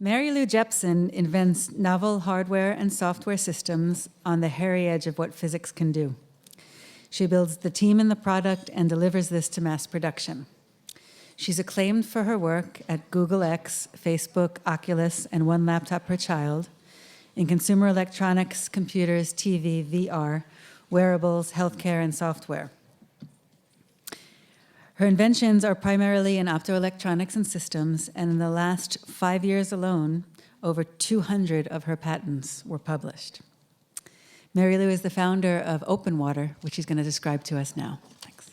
Mary Lou Jepson invents novel hardware and software systems on the hairy edge of what physics can do. She builds the team and the product and delivers this to mass production. She's acclaimed for her work at Google X, Facebook, Oculus, and One Laptop Per Child, in consumer electronics, computers, TV, VR, wearables, healthcare, and software. Her inventions are primarily in optoelectronics and systems, and in the last 5 years alone, over 200 of her patents were published. Mary Lou is the founder of OpenWater, which she's going to describe to us now. Thanks.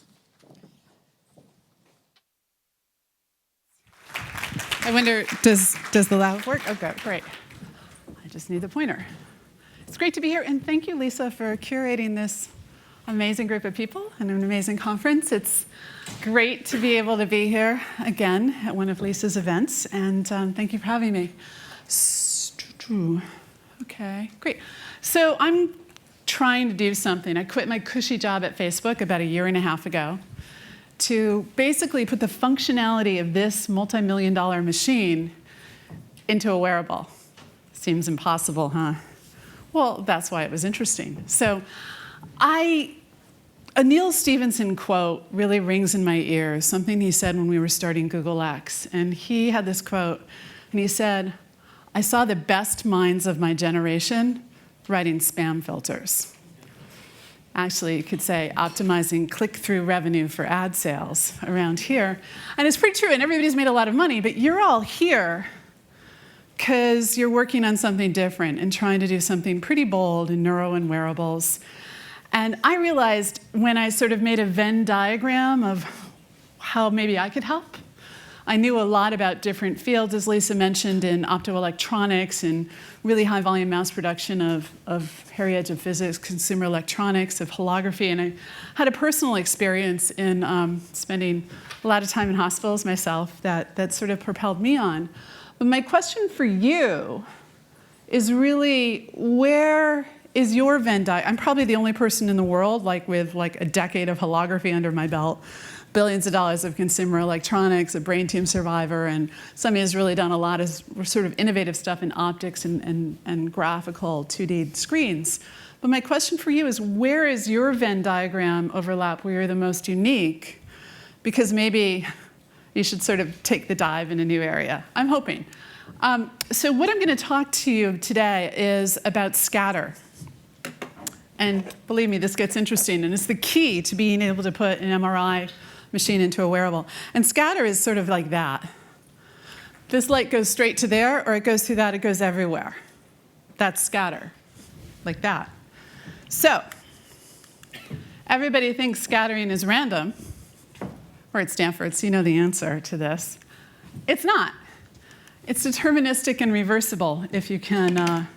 I wonder, does the lav work? Okay, great. I just need the pointer. It's great to be here, and thank you, Lisa, for curating this amazing group of people and an amazing conference. It's great to be able to be here again at one of Lisa's events, and thank you for having me. Okay, great. So I'm trying to do something. I quit my cushy job at Facebook about 1.5 years ago to basically put the functionality of this multi-million-dollar machine into a wearable. Seems impossible, huh? Well, that's why it was interesting. So a Neil Stephenson quote really rings in my ears, something he said when we were starting Google X. And he had this quote, and he said, "I saw the best minds of my generation writing spam filters." Actually, you could say optimizing click-through revenue for ad sales around here. And it's pretty true, and everybody's made a lot of money, but you're all here because you're working on something different and trying to do something pretty bold in neuro and wearables. And I realized when I sort of made a Venn diagram of how maybe I could help. I knew a lot about different fields, as Lisa mentioned, in optoelectronics and really high volume mass production of hairy edge of physics, consumer electronics, of holography. And I had a personal experience in spending a lot of time in hospitals myself that sort of propelled me on. But my question for you is really, where is your Venn diagram? I'm probably the only person in the world with a decade of holography under my belt, billions of dollars of consumer electronics, a brain tumor survivor, and somebody who's really done a lot of sort of innovative stuff in optics and graphical 2D screens. But my question for you is, where is your Venn diagram overlap where you're the most unique? Because maybe you should sort of take the dive in a new area. I'm hoping. So what I'm going to talk to you today is about scatter. And believe me, this gets interesting, and it's the key to being able to put an MRI machine into a wearable. And scatter is sort of like that. This light goes straight to there, or it goes through that, it goes everywhere. That's scatter, like that. So everybody thinks scattering is random. We're at Stanford, so you know the answer to this. It's not. It's deterministic and reversible if you can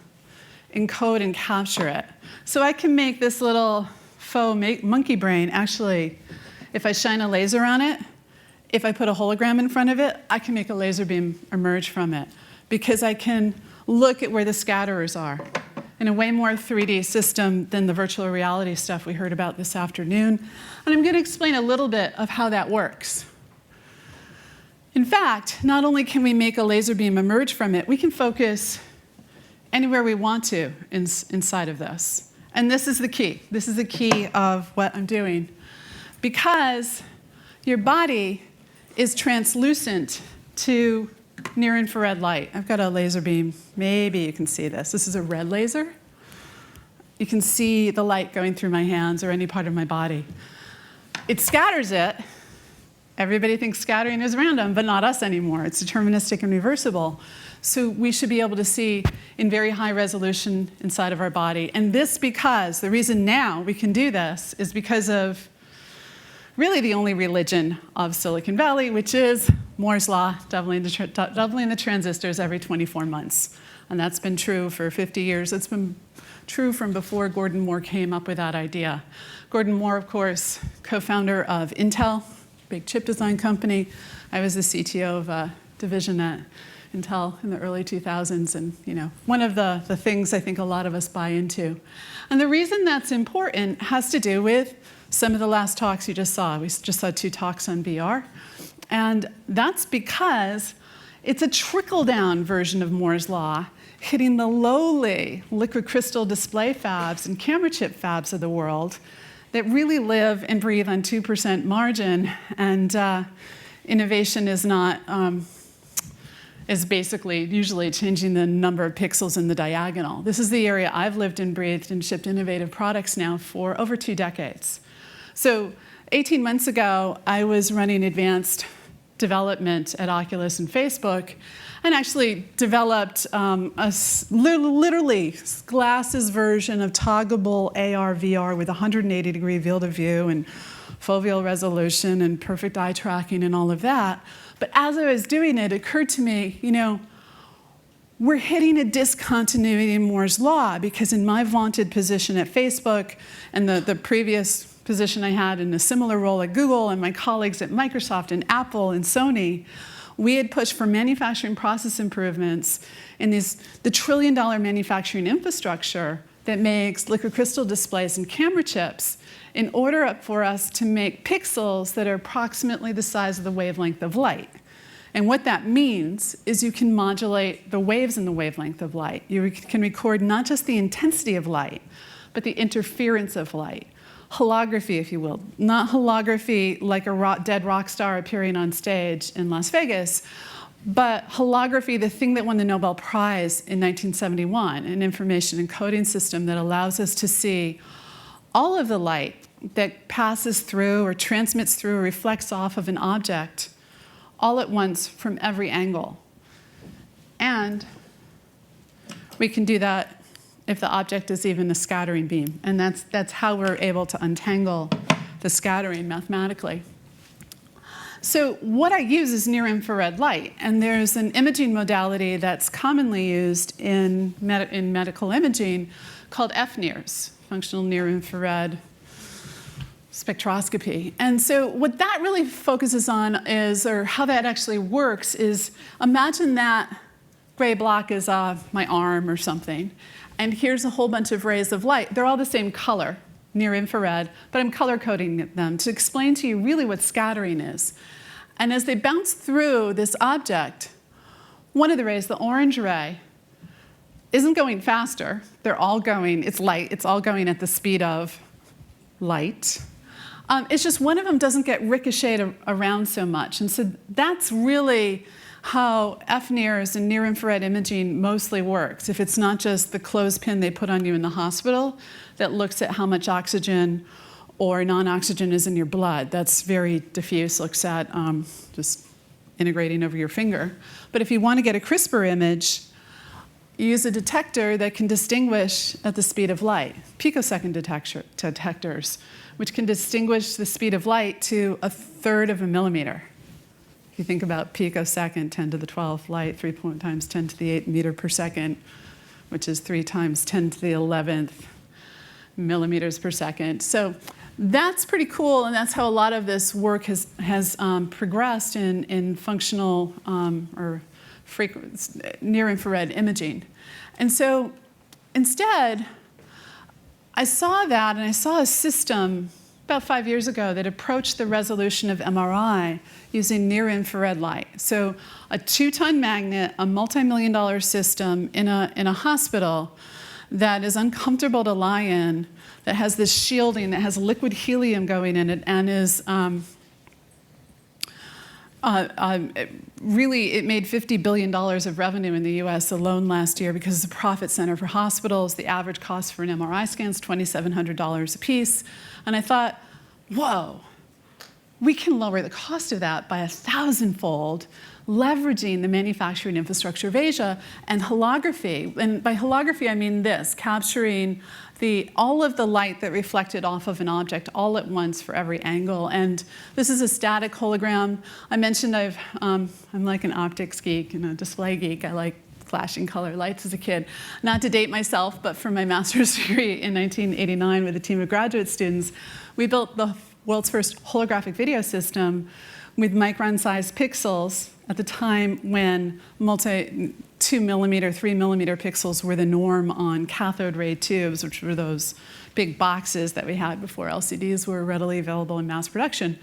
encode and capture it. So I can make this little faux monkey brain actually, if I shine a laser on it, if I put a hologram in front of it, I can make a laser beam emerge from it because I can look at where the scatterers are in a way more 3D system than the virtual reality stuff we heard about this afternoon. And I'm going to explain a little bit of how that works. In fact, not only can we make a laser beam emerge from it, we can focus anywhere we want to inside of this. And this is the key. This is the key of what I'm doing. Because your body is translucent to near-infrared light. I've got a laser beam. Maybe you can see this. This is a red laser. You can see the light going through my hands or any part of my body. It scatters it. Everybody thinks scattering is random, but not us anymore. It's deterministic and reversible. So we should be able to see in very high resolution inside of our body. And this because, the reason now we can do this is because of really the only religion of Silicon Valley, which is Moore's Law, doubling the transistors every 24 months. And that's been true for 50 years. It's been true from before Gordon Moore came up with that idea. Gordon Moore, of course, co-founder of Intel, big chip design company. I was the CTO of a division at Intel in the early 2000s, and one of the things I think a lot of us buy into. And the reason that's important has to do with some of the last talks you just saw. We just saw 2 talks on VR. And that's because It's a trickle-down version of Moore's Law, hitting the lowly liquid crystal display fabs and camera chip fabs of the world that really live and breathe on 2% margin, and innovation is not, is basically usually changing the number of pixels in the diagonal. This is the area I've lived and breathed and shipped innovative products now for over 2 decades. So 18 months ago, I was running advanced development at Oculus and Facebook, and actually developed literally glasses version of toggable AR, VR with 180-degree field of view and foveal resolution and perfect eye tracking and all of that. But as I was doing it, it occurred to me, we're hitting a discontinuity in Moore's Law, because in my vaunted position at Facebook and the previous position I had in a similar role at Google and my colleagues at Microsoft and Apple and Sony, we had pushed for manufacturing process improvements in the $1 trillion manufacturing infrastructure that makes liquid crystal displays and camera chips in order for us to make pixels that are approximately the size of the wavelength of light. And what that means is you can modulate the waves in the wavelength of light. You can record not just the intensity of light, but the interference of light. Holography, if you will. Not holography like a dead rock star appearing on stage in Las Vegas, but holography, the thing that won the Nobel Prize in 1971, an information encoding system that allows us to see all of the light that passes through or transmits through or reflects off of an object all at once from every angle. And we can do that if the object is even a scattering beam. And that's how we're able to untangle the scattering mathematically. So what I use is near-infrared light. And there's an imaging modality that's commonly used in medical imaging called FNIRS, functional near-infrared spectroscopy. And so what that really focuses on is, or how that actually works is, imagine that gray block is my arm or something. And here's a whole bunch of rays of light. They're all the same color, near infrared, but I'm color coding them to explain to you really what scattering is. And as they bounce through this object, one of the rays, the orange ray, isn't going faster. They're all going, it's light, it's all going at the speed of light. It's just one of them doesn't get ricocheted around so much. And so that's really how FNIRS and near-infrared imaging mostly works. If it's not just the clothespin they put on you in the hospital that looks at how much oxygen or non-oxygen is in your blood. That's very diffuse, looks at just integrating over your finger. But if you want to get a crisper image, you use a detector that can distinguish at the speed of light, picosecond detectors, which can distinguish the speed of light to 1/3 of a millimeter. If you think about picosecond, 10 to the 12th light, 3 times 10 to the 8th meter per second, which is 3 times 10 to the 11th millimeters per second. So that's pretty cool, and that's how a lot of this work has progressed in functional or near-infrared imaging. And so instead, I saw that, and I saw a system about 5 years ago that approached the resolution of MRI using near-infrared light. So a 2-ton magnet, a multi-million-dollar system in a hospital that is uncomfortable to lie in, that has this shielding, that has liquid helium going in it, and is really, it made $50 billion of revenue in the US alone last year because it's a profit center for hospitals. The average cost for an MRI scan is $2,700 a piece. And I thought, whoa, we can lower the cost of that by 1,000-fold, leveraging the manufacturing infrastructure of Asia and holography. And by holography, I mean this, capturing all of the light that reflected off of an object all at once for every angle. And this is a static hologram. I mentioned I'm like an optics geek and a display geek. I like flashing color lights as a kid. Not to date myself, but for my master's degree in 1989 with a team of graduate students, we built the world's first holographic video system with micron-sized pixels at the time when 2 millimeter, 3 millimeter pixels were the norm on cathode ray tubes, which were those big boxes that we had before LCDs were readily available in mass production.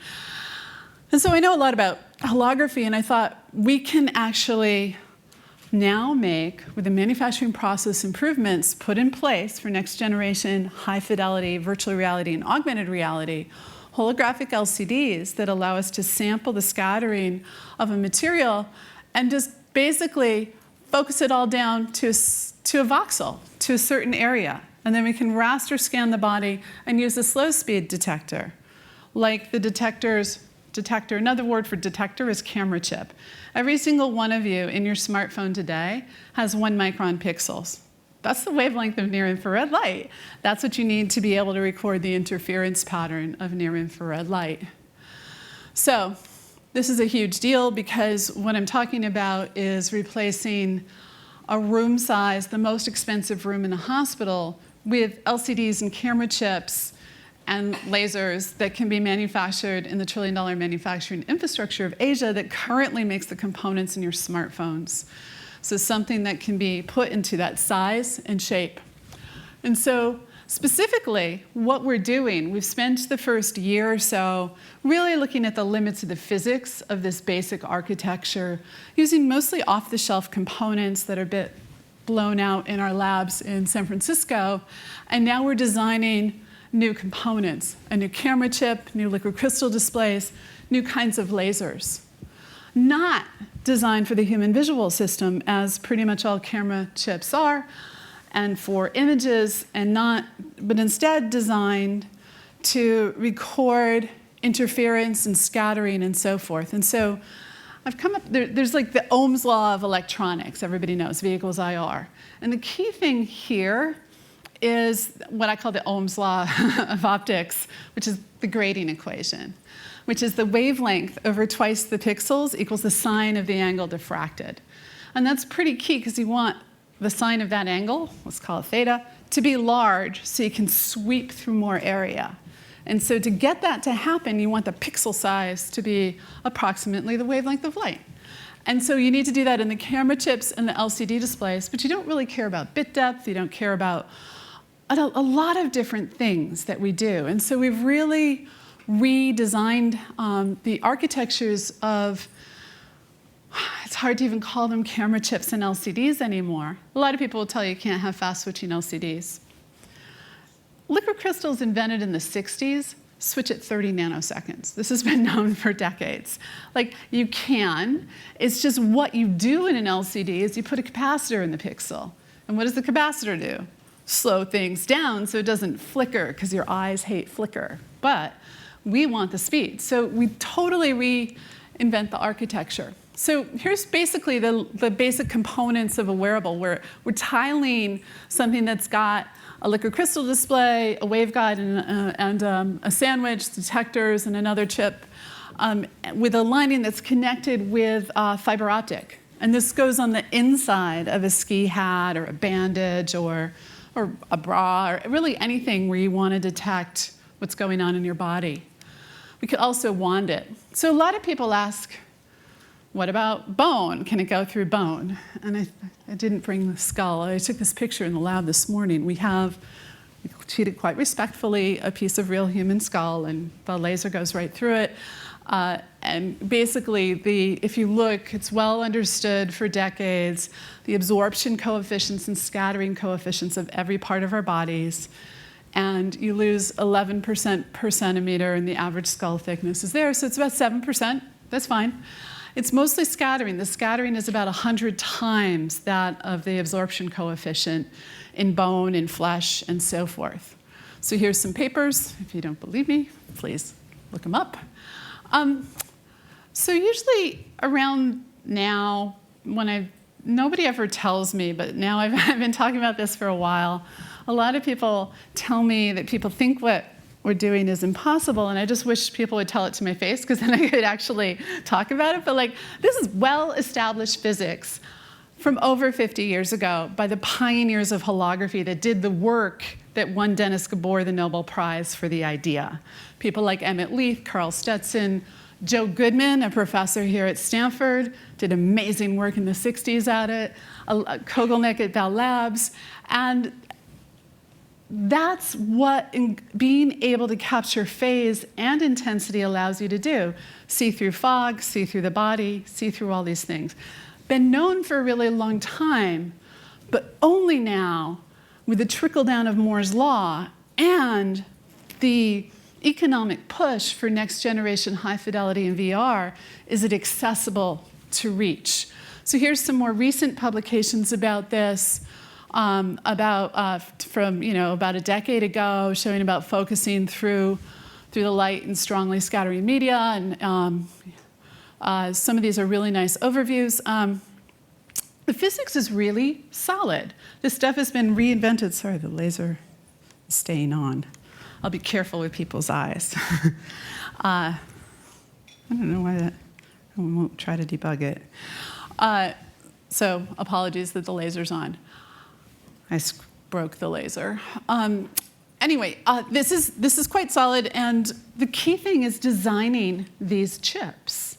And so I know a lot about holography, and I thought we can actually now make, with the manufacturing process improvements put in place for next generation high fidelity virtual reality and augmented reality, holographic LCDs that allow us to sample the scattering of a material and just basically focus it all down to a voxel, to a certain area. And then we can raster scan the body and use a slow speed detector. Like the detector, another word for detector is camera chip. Every single one of you in your smartphone today has 1 micron pixels. That's the wavelength of near-infrared light. That's what you need to be able to record the interference pattern of near-infrared light. So this is a huge deal because what I'm talking about is replacing a room size, the most expensive room in a hospital, with LCDs and camera chips and lasers that can be manufactured in the trillion-dollar manufacturing infrastructure of Asia that currently makes the components in your smartphones. So something that can be put into that size and shape. And so specifically, what we're doing, we've spent the first year or so really looking at the limits of the physics of this basic architecture, using mostly off-the-shelf components that are a bit blown out in our labs in San Francisco. And now we're designing new components, a new camera chip, new liquid crystal displays, new kinds of lasers. Not designed for the human visual system, as pretty much all camera chips are, and for images, but instead designed to record interference and scattering and so forth. And so I've come up, there's like the Ohm's law of electronics, everybody knows, V equals IR. And the key thing here is what I call the Ohm's law of optics, which is the grating equation, which is the wavelength over twice the pixels equals the sine of the angle diffracted. And that's pretty key because you want the sine of that angle, let's call it theta, to be large so you can sweep through more area. And so to get that to happen, you want the pixel size to be approximately the wavelength of light. And so you need to do that in the camera chips and the LCD displays, but you don't really care about bit depth, you don't care about a lot of different things that we do. And so we've really redesigned the architectures of, it's hard to even call them camera chips and LCDs anymore. A lot of people will tell you can't have fast switching LCDs. Liquid crystals invented in the 60s switch at 30 nanoseconds. This has been known for decades. Like you can, it's just what you do in an LCD is you put a capacitor in the pixel. And what does the capacitor do? Slow things down so it doesn't flicker because your eyes hate flicker. But we want the speed. So we totally reinvent the architecture. So here's basically the basic components of a wearable. We're tiling something that's got a liquid crystal display, a waveguide, and a sandwich, detectors, and another chip with a lining that's connected with fiber optic. And this goes on the inside of a ski hat or a bandage or a bra, or really anything where you want to detect what's going on in your body. We could also wand it. So a lot of people ask, what about bone? Can it go through bone? And I didn't bring the skull. I took this picture in the lab this morning. We treated quite respectfully a piece of real human skull, and the laser goes right through it. And basically, if you look, it's well understood for decades, the absorption coefficients and scattering coefficients of every part of our bodies. And you lose 11% per centimeter, and the average skull thickness is there. So it's about 7%. That's fine. It's mostly scattering. The scattering is about 100 times that of the absorption coefficient in bone, in flesh, and so forth. So here's some papers. If you don't believe me, please look them up. So usually around now, nobody ever tells me, but now I've been talking about this for a while. A lot of people tell me that people think what we're doing is impossible, and I just wish people would tell it to my face because then I could actually talk about it. But this is well-established physics from over 50 years ago by the pioneers of holography that did the work that won Dennis Gabor the Nobel Prize for the idea. People like Emmett Leith, Carl Stetson, Joe Goodman, a professor here at Stanford, did amazing work in the 60s at it, Kogelnik at Bell Labs, and that's what being able to capture phase and intensity allows you to do. See through fog, see through the body, see through all these things. Been known for a really long time, but only now, with the trickle down of Moore's law and the economic push for next generation high fidelity in VR, is it accessible to reach. So here's some more recent publications about this, from about a decade ago, showing about focusing through the light and strongly scattering media, and some of these are really nice overviews. The physics is really solid. This stuff has been reinvented. Sorry, the laser is staying on. I'll be careful with people's eyes. I don't know why that, I won't try to debug it. So apologies that the laser's on. I broke the laser. Anyway, this is quite solid, and the key thing is designing these chips.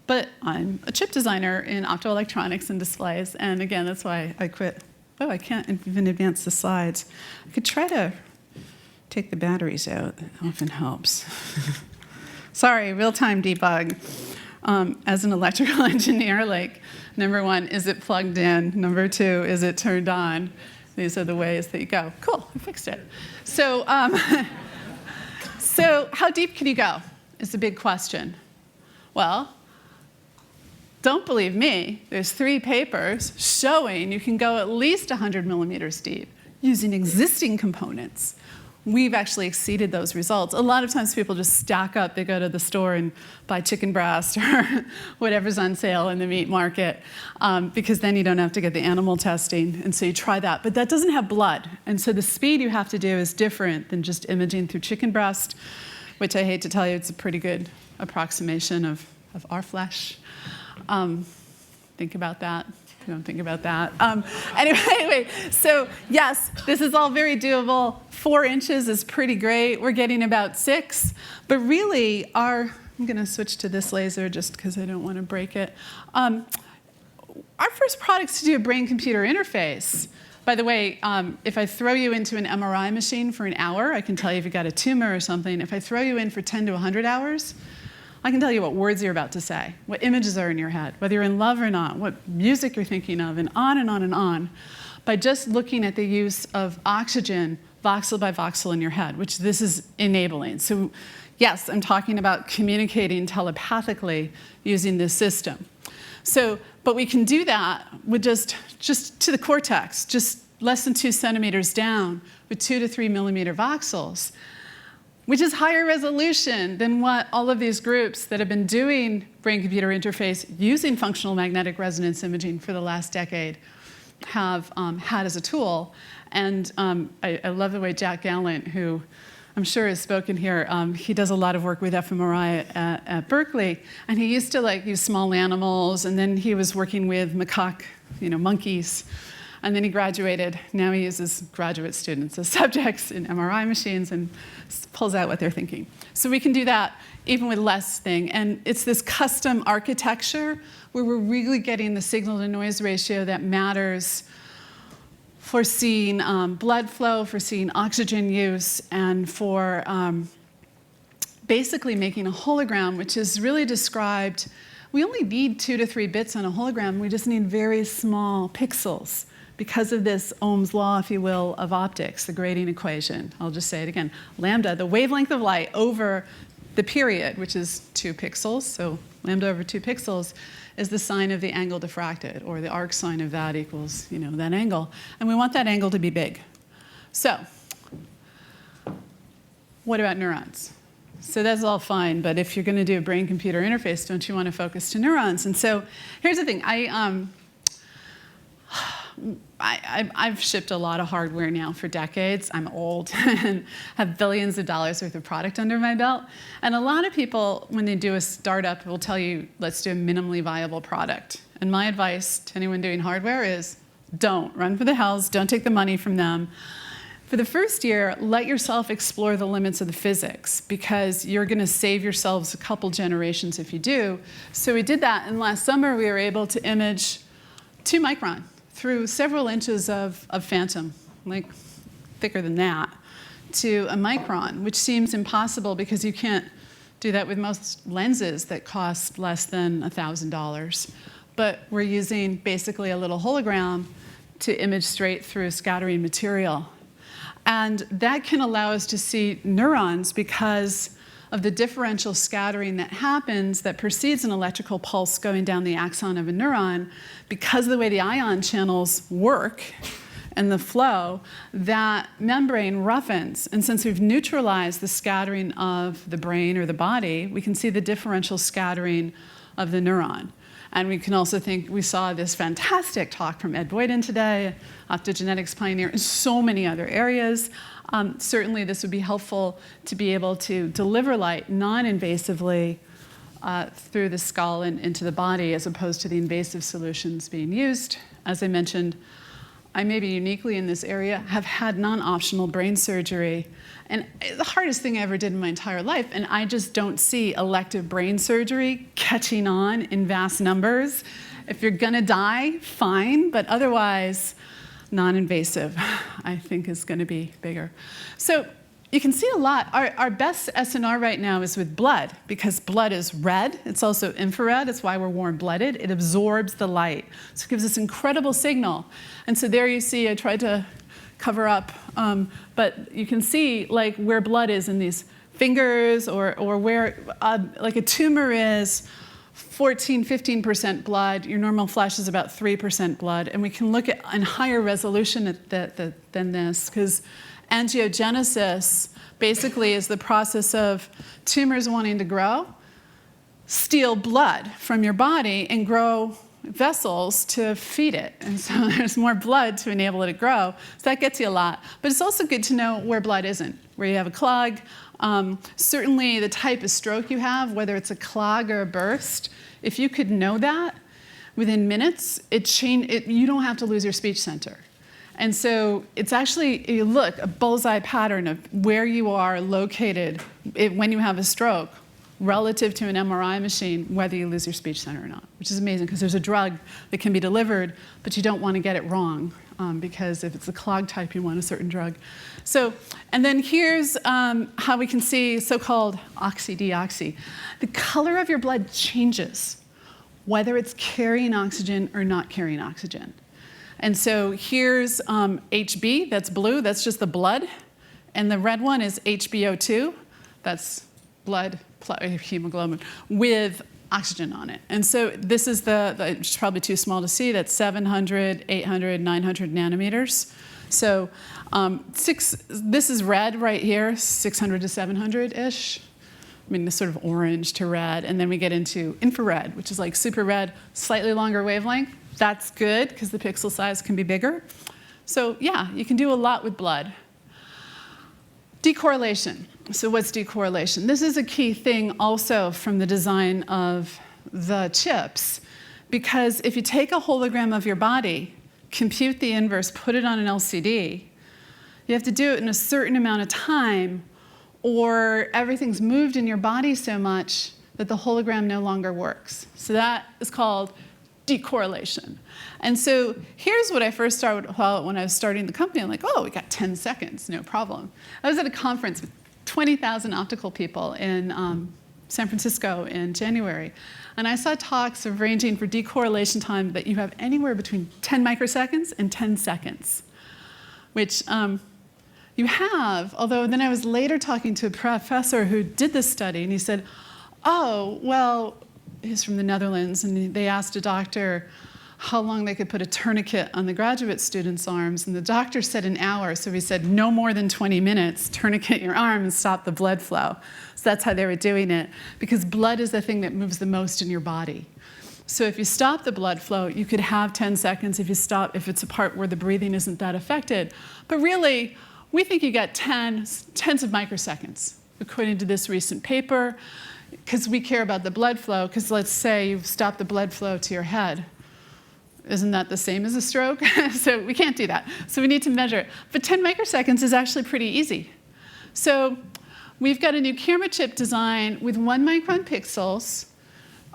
But I'm a chip designer in optoelectronics and displays, and again, that's why I quit. Oh, I can't even advance the slides. I could try to take the batteries out. That often helps. Sorry, real-time debug. As an electrical engineer, like, number one, is it plugged in? Number two, is it turned on? These are the ways that you go. Cool, I fixed it. So, so how deep can you go is the big question. Well, don't believe me. There's 3 papers showing you can go at least 100 millimeters deep using existing components. We've actually exceeded those results. A lot of times people just stack up. They go to the store and buy chicken breast or whatever's on sale in the meat market, because then you don't have to get the animal testing. And so you try that. But that doesn't have blood. And so the speed you have to do is different than just imaging through chicken breast, which I hate to tell you, it's a pretty good approximation of our flesh. Think about that. Don't think about that. Anyway, so yes, this is all very doable. 4 inches is pretty great. We're getting about 6. But really, I'm going to switch to this laser just because I don't want to break it. Our first product's to do a brain-computer interface. By the way, if I throw you into an MRI machine for an hour, I can tell you if you've got a tumor or something. If I throw you in for 10 to 100 hours, I can tell you what words you're about to say, what images are in your head, whether you're in love or not, what music you're thinking of, and on and on and on, by just looking at the use of oxygen voxel by voxel in your head, which this is enabling. So yes, I'm talking about communicating telepathically using this system. So, but we can do that with just to the cortex, just less than 2 centimeters down with 2 to 3 millimeter voxels, which is higher resolution than what all of these groups that have been doing brain-computer interface using functional magnetic resonance imaging for the last decade have had as a tool. And I love the way Jack Gallant, who I'm sure has spoken here, he does a lot of work with fMRI at Berkeley, and he used to use small animals, and then he was working with macaque, monkeys. And then he graduated. Now he uses graduate students as subjects in MRI machines and pulls out what they're thinking. So we can do that even with less thing. And it's this custom architecture where we're really getting the signal-to-noise ratio that matters for seeing blood flow, for seeing oxygen use, and for basically making a hologram, which is really described. We only need 2 to 3 bits on a hologram. We just need very small pixels, because of this Ohm's law, if you will, of optics, the grading equation. I'll just say it again. Lambda, the wavelength of light over the period, which is 2 pixels, so lambda over 2 pixels is the sine of the angle diffracted, or the arc sine of that equals, that angle. And we want that angle to be big. So what about neurons? So that's all fine, but if you're going to do a brain-computer interface, don't you want to focus to neurons? And so here's the thing. I've shipped a lot of hardware now for decades. I'm old and have billions of dollars worth of product under my belt. And a lot of people, when they do a startup, will tell you, let's do a minimally viable product. And my advice to anyone doing hardware is, don't. Run for the hills. Don't take the money from them. For the first year, let yourself explore the limits of the physics, because you're going to save yourselves a couple generations if you do. So we did that, and last summer we were able to image 2 micron through several inches of phantom, like thicker than that, to a micron, which seems impossible because you can't do that with most lenses that cost less than $1,000. But we're using basically a little hologram to image straight through scattering material. And that can allow us to see neurons because of the differential scattering that happens that precedes an electrical pulse going down the axon of a neuron. Because of the way the ion channels work and the flow, that membrane roughens. And since we've neutralized the scattering of the brain or the body, we can see the differential scattering of the neuron. And we can also think, we saw this fantastic talk from Ed Boyden today, optogenetics pioneer, in so many other areas. Certainly this would be helpful to be able to deliver light non-invasively through the skull and into the body, as opposed to the invasive solutions being used. As I mentioned, I maybe uniquely in this area have had non-optional brain surgery. And the hardest thing I ever did in my entire life, and I just don't see elective brain surgery catching on in vast numbers. If you're gonna die, fine, but otherwise, non-invasive, I think, is gonna be bigger. So you can see a lot. Our best SNR right now is with blood, because blood is red. It's also infrared. It's why we're warm-blooded. It absorbs the light. So it gives us incredible signal. And so there you see, I tried to cover up, but you can see like where blood is in these fingers, or where like a tumor is 14–15% blood. Your normal flesh is about 3% blood. And we can look at in higher resolution than this, because angiogenesis basically is the process of tumors wanting to grow, steal blood from your body, and grow vessels to feed it. And so there's more blood to enable it to grow. So that gets you a lot. But it's also good to know where blood isn't, where you have a clog. Certainly the type of stroke you have, whether it's a clog or a burst, if you could know that within minutes, you don't have to lose your speech center. And so it's actually, you look, a bullseye pattern of where you are located when you have a stroke relative to an MRI machine, whether you lose your speech center or not, which is amazing because there's a drug that can be delivered, but you don't want to get it wrong because if it's a clog type, you want a certain drug. So, and then here's how we can see so-called oxy-deoxy. The color of your blood changes, whether it's carrying oxygen or not carrying oxygen. And so here's HB, that's blue, that's just the blood. And the red one is HbO2, that's blood, hemoglobin, with oxygen on it. And so this is it's probably too small to see, that's 700, 800, 900 nanometers. So this is red right here, 600 to 700-ish. I mean, this sort of orange to red. And then we get into infrared, which is like super red, slightly longer wavelength. That's good, because the pixel size can be bigger. So yeah, you can do a lot with blood. Decorrelation. So what's decorrelation? This is a key thing also from the design of the chips, because if you take a hologram of your body, compute the inverse, put it on an LCD, you have to do it in a certain amount of time, or everything's moved in your body so much that the hologram no longer works. So that is called decorrelation. And so here's what I first started when I was starting the company. I'm like, oh, we got 10 seconds, no problem. I was at a conference with 20,000 optical people in San Francisco in January. And I saw talks of ranging for decorrelation time that you have anywhere between 10 microseconds and 10 seconds, which you have, although then I was later talking to a professor who did this study, and he said, oh, well, he's from the Netherlands, and they asked a doctor how long they could put a tourniquet on the graduate students' arms, and the doctor said an hour, so he said no more than 20 minutes, tourniquet your arm and stop the blood flow. So that's how they were doing it, because blood is the thing that moves the most in your body. So if you stop the blood flow, you could have 10 seconds if if it's a part where the breathing isn't that affected. But really, we think you got tens of microseconds, according to this recent paper, because we care about the blood flow, because let's say you've stopped the blood flow to your head. Isn't that the same as a stroke? So we can't do that. So we need to measure it. But 10 microseconds is actually pretty easy. So we've got a new camera chip design with 1 micron pixels,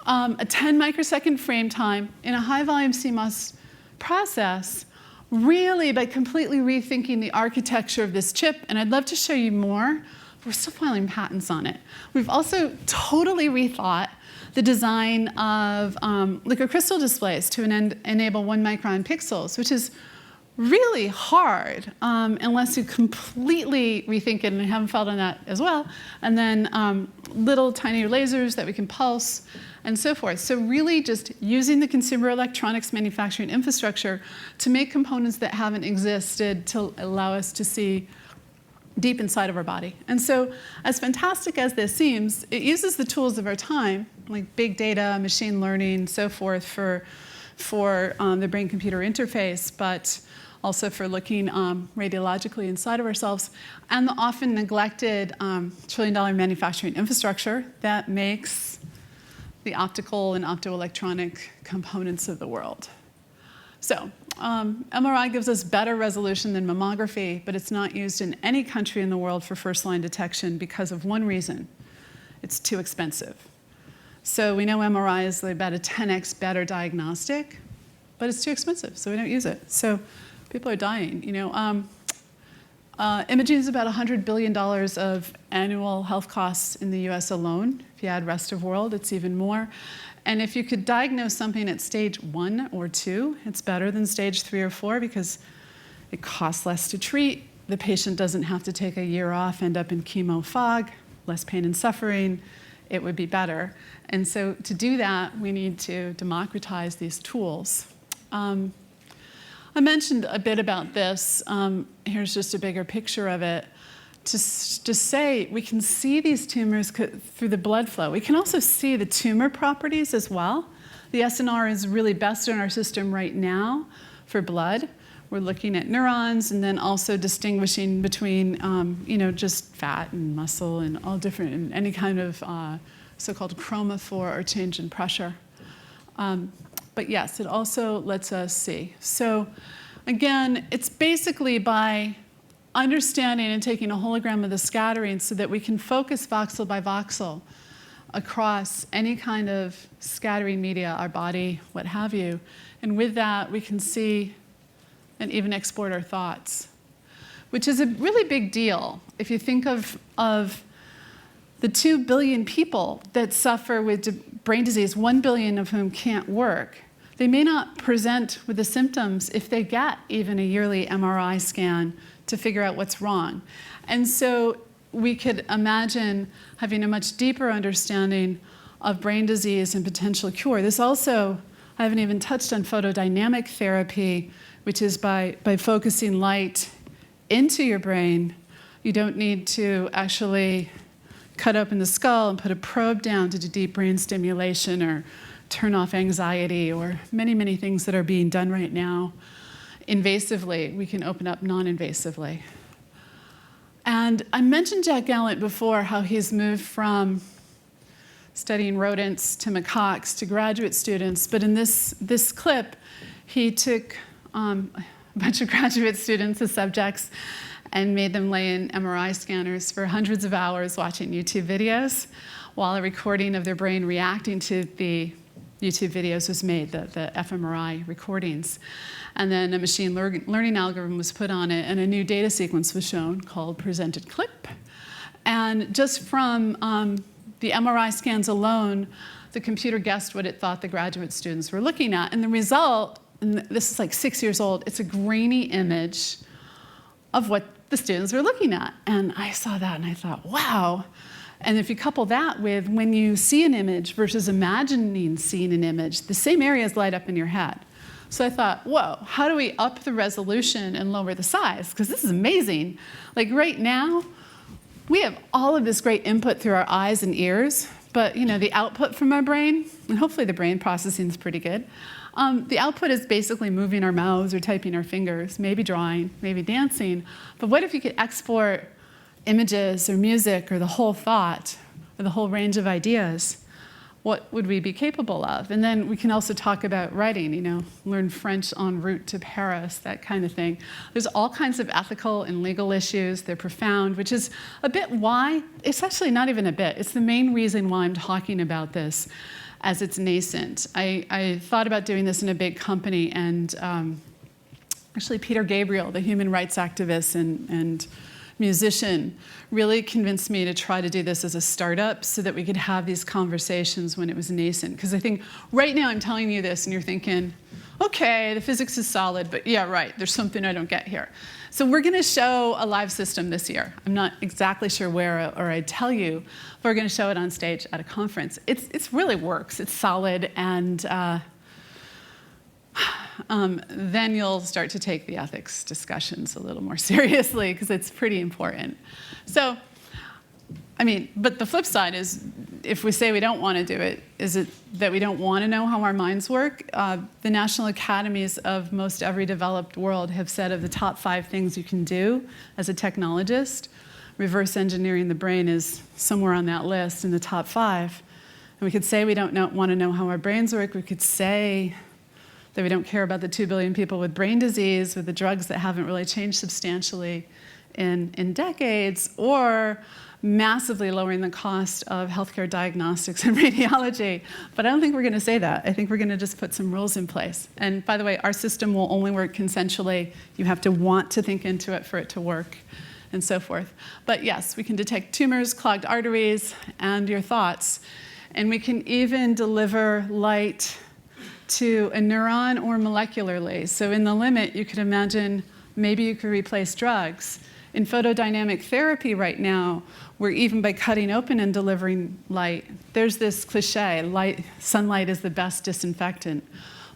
a 10 microsecond frame time in a high volume CMOS process, really by completely rethinking the architecture of this chip, and I'd love to show you more. We're still filing patents on it. We've also totally rethought the design of liquid crystal displays to enable 1 micron pixels, which is really hard unless you completely rethink it, and I haven't filed on that as well. And then little tiny lasers that we can pulse and so forth. So really just using the consumer electronics manufacturing infrastructure to make components that haven't existed to allow us to see deep inside of our body. And so as fantastic as this seems, it uses the tools of our time, like big data, machine learning, so forth, for the brain-computer interface, but also for looking radiologically inside of ourselves, and the often neglected trillion-dollar manufacturing infrastructure that makes the optical and optoelectronic components of the world. So MRI gives us better resolution than mammography, but it's not used in any country in the world for first-line detection because of one reason: it's too expensive. So we know MRI is about a 10x better diagnostic, but it's too expensive, so we don't use it. So people are dying. Imaging is about $100 billion of annual health costs in the US alone. If you add rest of world, it's even more. And if you could diagnose something at stage 1 or 2, it's better than stage 3 or 4 because it costs less to treat. The patient doesn't have to take a year off, end up in chemo fog, less pain and suffering. It would be better. And so to do that, we need to democratize these tools. I mentioned a bit about this. Here's just a bigger picture of it. To say we can see these tumors through the blood flow. We can also see the tumor properties as well. The SNR is really best in our system right now for blood. We're looking at neurons and then also distinguishing between just fat and muscle and all different, and any kind of so-called chromophore or change in pressure. But yes, it also lets us see. So again, it's basically by understanding and taking a hologram of the scattering so that we can focus voxel by voxel across any kind of scattering media, our body, what have you. And with that, we can see and even export our thoughts, which is a really big deal. If you think of the 2 billion people that suffer with brain disease, 1 billion of whom can't work, they may not present with the symptoms if they get even a yearly MRI scan to figure out what's wrong. And so we could imagine having a much deeper understanding of brain disease and potential cure. This also, I haven't even touched on photodynamic therapy, which is by focusing light into your brain. You don't need to actually cut open the skull and put a probe down to do deep brain stimulation or turn off anxiety or many, many things that are being done right now. Invasively, we can open up non-invasively. And I mentioned Jack Gallant before, how he's moved from studying rodents to macaques to graduate students. But in this clip, he took a bunch of graduate students as subjects and made them lay in MRI scanners for hundreds of hours watching YouTube videos while a recording of their brain reacting to the YouTube videos was made, the fMRI recordings. And then a machine learning algorithm was put on it, and a new data sequence was shown called presented clip. And just from the MRI scans alone, the computer guessed what it thought the graduate students were looking at. And the result, and this is like 6 years old, it's a grainy image of what the students were looking at. And I saw that and I thought, wow. And if you couple that with when you see an image versus imagining seeing an image, the same areas light up in your head. So I thought, whoa, how do we up the resolution and lower the size? Because this is amazing. Like right now, we have all of this great input through our eyes and ears, but the output from our brain, and hopefully the brain processing is pretty good, the output is basically moving our mouths or typing our fingers, maybe drawing, maybe dancing. But what if you could export images or music or the whole thought or the whole range of ideas? What would we be capable of? And then we can also talk about writing, learn French en route to Paris, that kind of thing. There's all kinds of ethical and legal issues. They're profound, which is a bit why, it's actually not even a bit, it's the main reason why I'm talking about this as it's nascent. I thought about doing this in a big company, and Actually, Peter Gabriel, the human rights activist and musician, really convinced me to try to do this as a startup so that we could have these conversations when it was nascent. Because I think right now I'm telling you this and you're thinking, okay, the physics is solid, but yeah, right, there's something I don't get here. So we're going to show a live system this year. I'm not exactly sure where or I'd tell you, but we're going to show it on stage at a conference. It really works. It's solid, and then you'll start to take the ethics discussions a little more seriously because it's pretty important. So, I mean, but the flip side is, if we say we don't want to do it, is it that we don't want to know how our minds work? The national academies of most every developed world have said of the top 5 things you can do as a technologist, reverse engineering the brain is somewhere on that list in the top 5. And we could say we don't want to know how our brains work. We could say that we don't care about the 2 billion people with brain disease, with the drugs that haven't really changed substantially in decades, or massively lowering the cost of healthcare diagnostics and radiology. But I don't think we're going to say that. I think we're going to just put some rules in place. And by the way, our system will only work consensually. You have to want to think into it for it to work, and so forth. But yes, we can detect tumors, clogged arteries, and your thoughts. And we can even deliver light to a neuron or molecularly. So in the limit, you could imagine maybe you could replace drugs. In photodynamic therapy right now, we're even by cutting open and delivering light. There's this cliche, sunlight is the best disinfectant.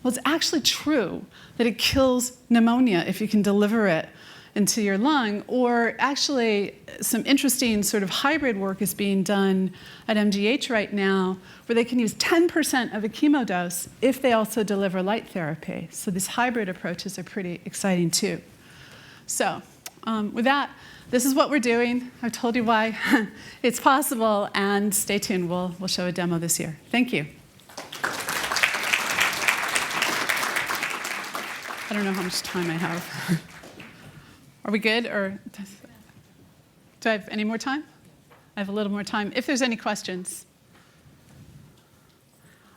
Well, it's actually true that it kills pneumonia if you can deliver it into your lung, or actually some interesting sort of hybrid work is being done at MGH right now where they can use 10% of a chemo dose if they also deliver light therapy. So these hybrid approaches are pretty exciting too. So with that, this is what we're doing. I've told you why it's possible, and stay tuned. We'll show a demo this year. Thank you. I don't know how much time I have. Are we good, or do I have any more time? I have a little more time. If there's any questions.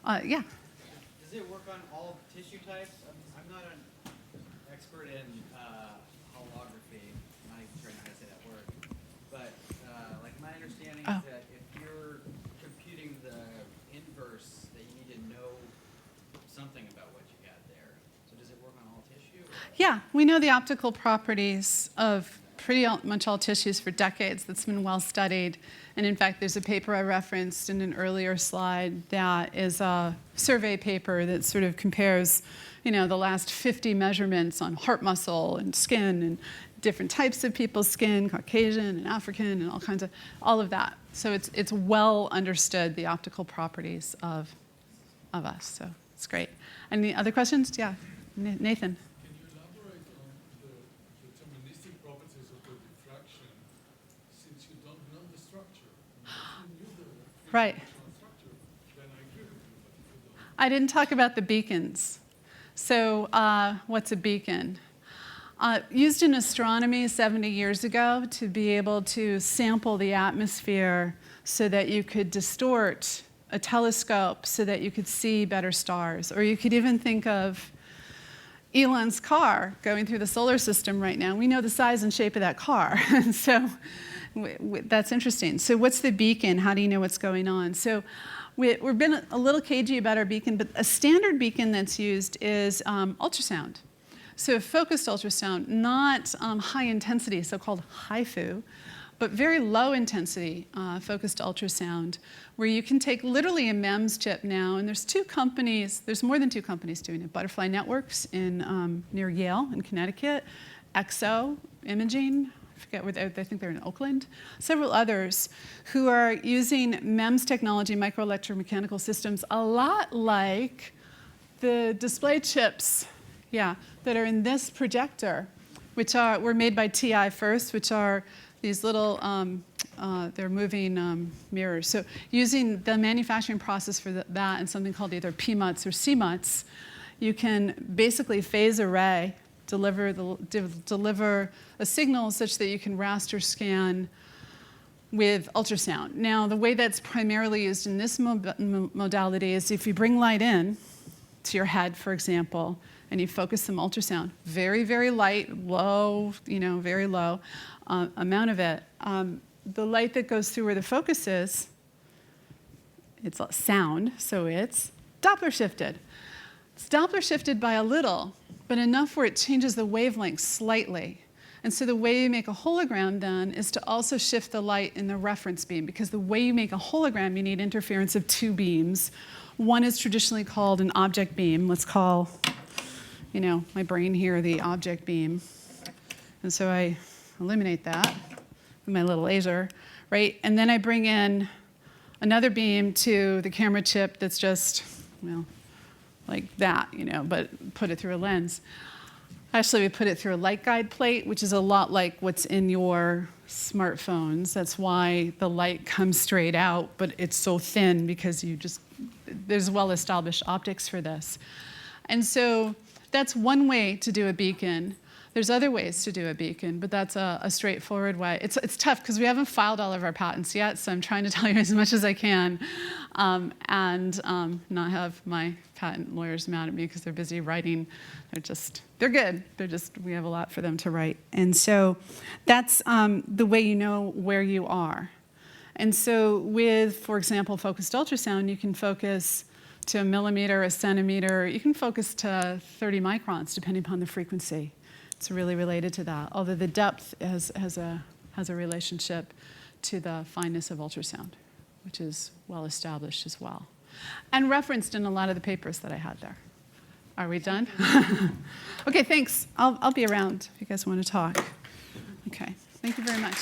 Yeah. Does it work on all tissue types? I'm not an expert in holography. I'm not even sure how to say that word. But like my understanding is that if you're computing the inverse, that you need to know something about what you got there. So does it work on all tissue? Yeah, we know the optical properties of pretty much all tissues for decades. That's been well studied. And in fact, there's a paper I referenced in an earlier slide that is a survey paper that sort of compares, the last 50 measurements on heart muscle and skin and different types of people's skin, Caucasian and African and all of that. So it's well understood, the optical properties of us. So it's great. Any other questions? Yeah, Nathan. Right. I didn't talk about the beacons. So what's a beacon? Used in astronomy 70 years ago to be able to sample the atmosphere so that you could distort a telescope so that you could see better stars. Or you could even think of Elon's car going through the solar system right now. We know the size and shape of that car. So that's interesting. So what's the beacon? How do you know what's going on? So we've been a little cagey about our beacon, but a standard beacon that's used is ultrasound. So focused ultrasound, not high intensity, so-called HIFU, but very low intensity focused ultrasound, where you can take literally a MEMS chip now, and there's more than 2 companies doing it. Butterfly Networks in near Yale in Connecticut, EXO Imaging, I forget where I think they're in Oakland, several others who are using MEMS technology, microelectromechanical systems, a lot like the display chips, that are in this projector, which were made by TI first, which are these little, they're moving mirrors. So using the manufacturing process for that and something called either PMUTs or CMUTs, you can basically phase array, deliver a signal such that you can raster scan with ultrasound. Now, the way that's primarily used in this modality is if you bring light in to your head, for example, and you focus some ultrasound. Very, very light, low, very low amount of it. The light that goes through where the focus is, it's sound, so it's Doppler shifted. It's Doppler shifted by a little, but enough where it changes the wavelength slightly. And so the way you make a hologram then is to also shift the light in the reference beam, because the way you make a hologram, you need interference of two beams. One is traditionally called an object beam. Let's call, my brain here the object beam. And so I eliminate that with my little laser, right? And then I bring in another beam to the camera chip that's just, like that, but put it through a lens. Actually, we put it through a light guide plate, which is a lot like what's in your smartphones. That's why the light comes straight out, but it's so thin because there's well-established optics for this. And so that's one way to do a beacon. There's other ways to do a beacon, but that's a straightforward way. It's tough because we haven't filed all of our patents yet, so I'm trying to tell you as much as I can and not have my patent lawyers mad at me because they're busy writing. They're good. We have a lot for them to write. And so that's the way you know where you are. And so with, for example, focused ultrasound, you can focus to a millimeter, a centimeter. You can focus to 30 microns, depending upon the frequency. It's really related to that, although the depth has a relationship to the fineness of ultrasound, which is well established as well, and referenced in a lot of the papers that I had there. Are we done? Okay, thanks. I'll be around if you guys want to talk. Okay, thank you very much.